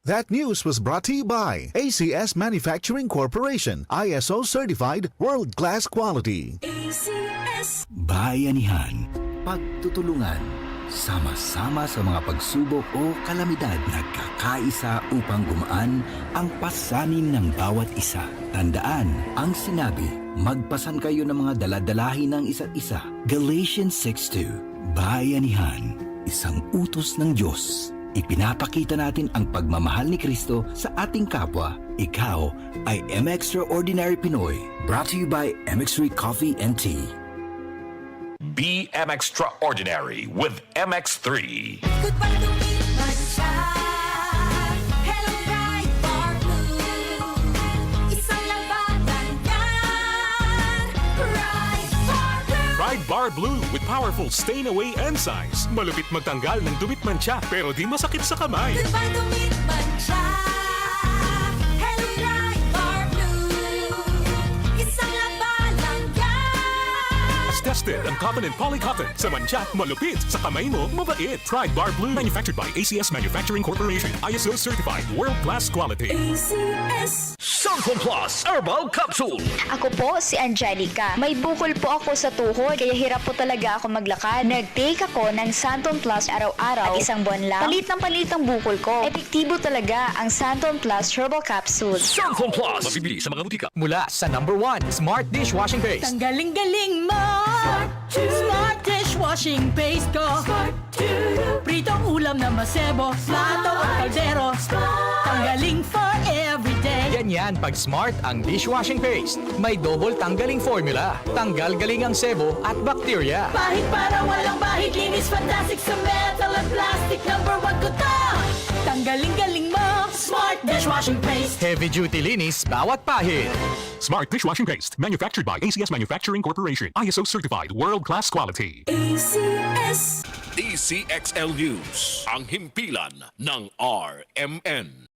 That news was brought to you by ACS Manufacturing Corporation, ISO certified world-class quality. ACS. Bayanihan, pagtutulungan, sama-sama sa mga pagsubok o kalamidad, nagkakaisa upang gumaan ang pasanin ng bawat isa. Tandaan ang sinabi, magpasan kayo ng mga daladalahin ng isa't isa. Galatians 6:2. Bayanihan, isang utos ng Diyos. Ipinapakita natin ang pagmamahal ni Kristo sa ating kapwa. Ikaw ay M-Extraordinary Pinoy. Brought to you by MX3 Coffee and Tea. Be Extraordinary with MX3. Goodbye to me, Mancha. Hello, bright bar blue. Isang labanan yan. Bright bar blue. Pride Bar Blue with powerful stain-away enzymes. Malupit magtanggal ng dumit mancha pero di masakit sa kamay. Goodbye to me, Mancha. Hello, bright bar blue. Isang labanan yan. As tested ang cotton and polycotton. Sa mancha, malupit. Sa kamay mo, mabait. Pride Bar Blue. Manufactured by ACS Manufacturing Corporation. ISO certified world-class quality. ACS. Santon Plus Herbal Capsule. Ako po si Angelica. May bukol po ako sa tuhod, kaya hirap po talaga ako maglakad. Nag-take ako ng Santon Plus araw-araw at isang buwan lang. Palit ang bukol ko. Epektibo talaga ang Santon Plus Herbal Capsule. Santon Plus. Mabibili sa mga butika. Mula sa number 1, Smart Dishwashing Paste. Ang galing-galing mo! Smart dishwashing paste ko. Pritong ulam na masebo, plato at kaldero. Tanggaling for everyday. Ganyan pag Smart ang dishwashing paste. May double tanggaling formula. Tanggal galing ang sebo at bakterya. Bahid para walang bahid, linis fantastic sa metal at plastic. Number 1 ko to! Tanggaling-galing mo! Smart dishwashing paste. Heavy duty linis bawat pahid. Smart Dishwashing Paste. Manufactured by ACS Manufacturing Corporation. ISO certified world-class quality. ACS. DCXL News. Ang himpilan ng RMN.